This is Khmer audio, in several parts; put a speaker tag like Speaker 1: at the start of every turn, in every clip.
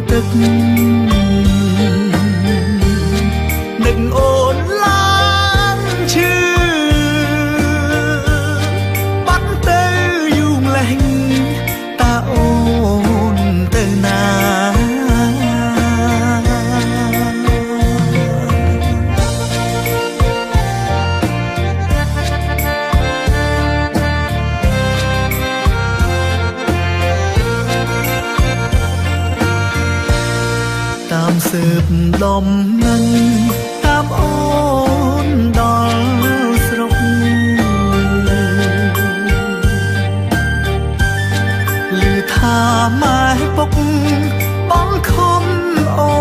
Speaker 1: ទឹកនឹកអូនឡើងឈឺបាត់ទៅយូរលែងតើអូនទៅណាតាមស៊ើបលំនឹងតាមអូនដល់ស្រុកឮថាម៉ែពុកបងខំអូ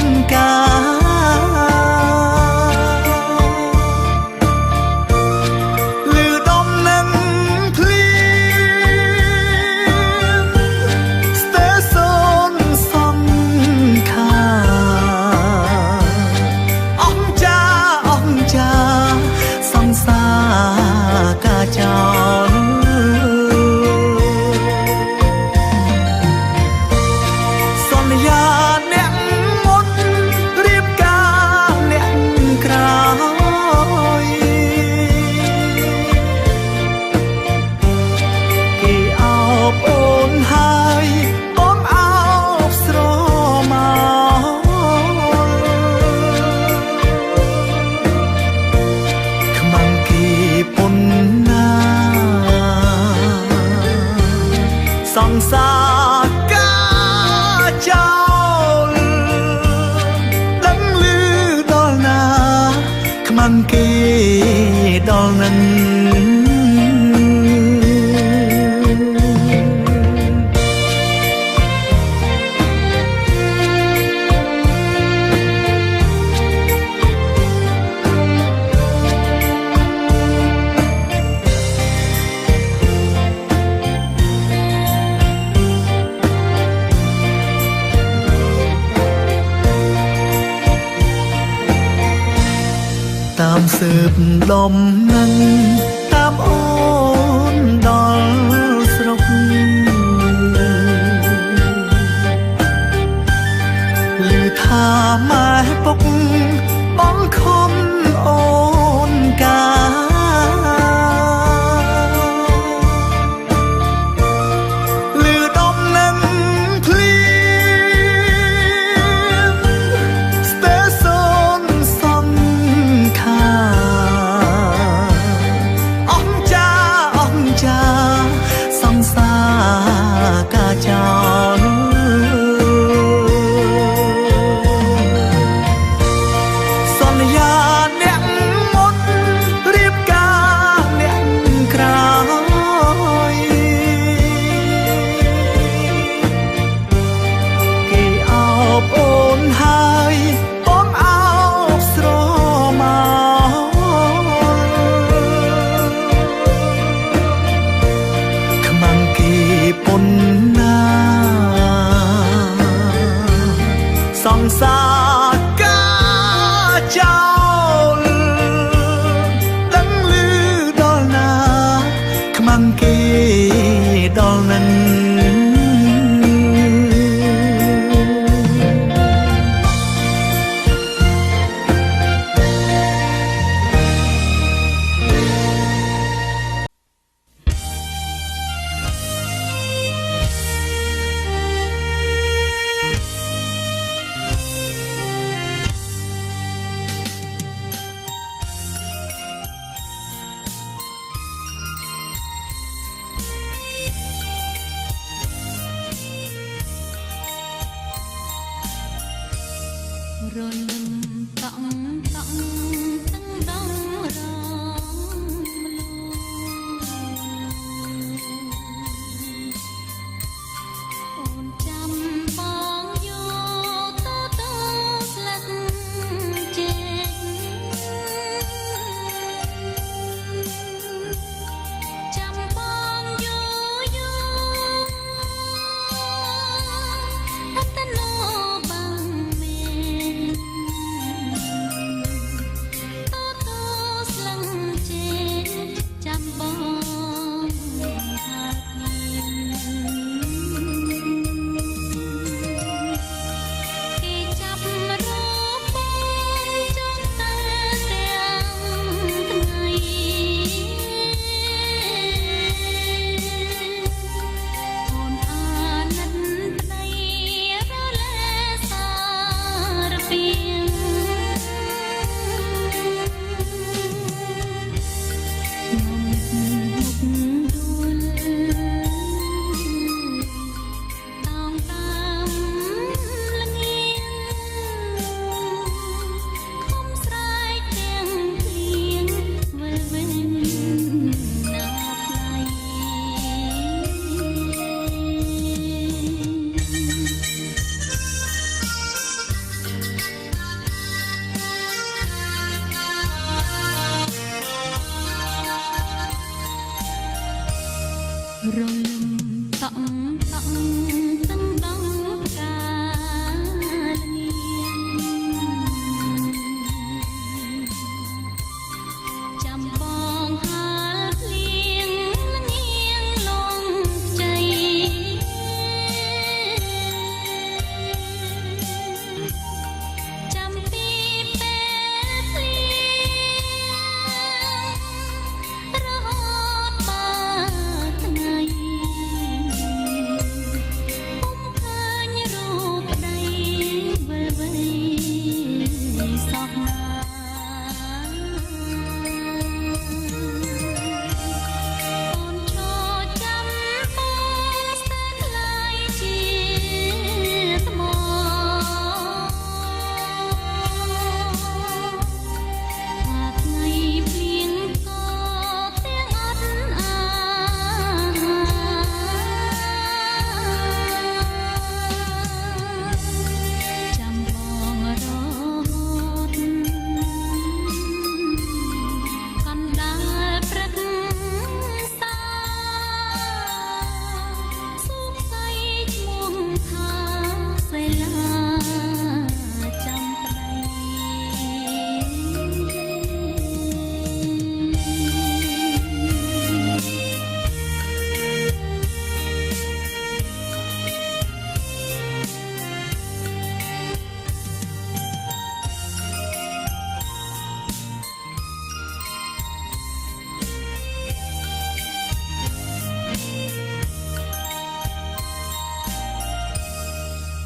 Speaker 1: នកាឮដំនឹងភ្លៀងស្ទើរសូនសំខាសង្សារកាចោលសន្យាអ្នកមុនរៀបការអ្នកក្រោយគេអោបអូនហើយបងអោបស្រមកខ្មាំងគេពុនណាសង្សារកាចោលដឹងឮដល់ណាខ្មាំងគេដល់នឹងតាមស៊ើបលំនឹងតាមអូនដល់ស្រុកឮថាម៉ែពុកបងខំអូនកាឮដំនឹងភ្លៀងស្ទើរសូនសំខាសង្សារកាចោលសន្យាអ្នកមុនរៀបការអ្នកក្រោយគេអោបអូនហើយបងអោបស្រមកខ្មាំងគេពុនណាសង្សារកាចោលដឹងឮដល់ណាខ្មាំងគេដល់នឹង
Speaker 2: រលឹមតង់តង់ទាំងដងរងមលូអូនចាំបងយកទៅស្លាក់ចេញចាំបងយកអត្តនោបងមេតោស្លឹង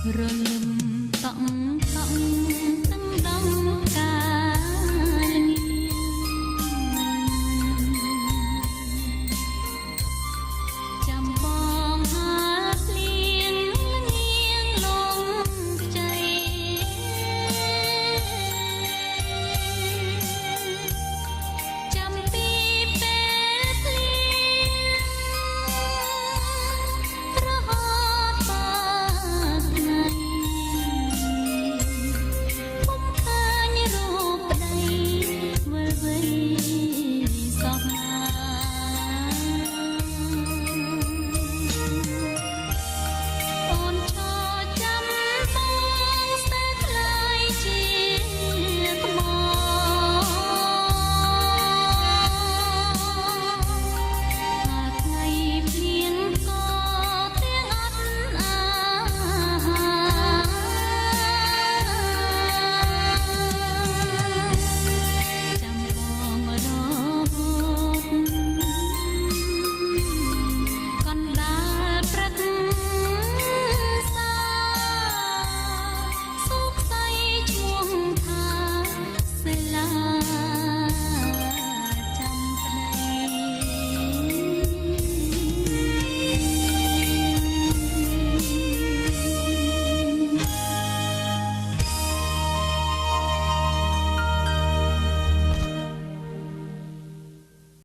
Speaker 2: រលឹមតក់តក់ទាំងដង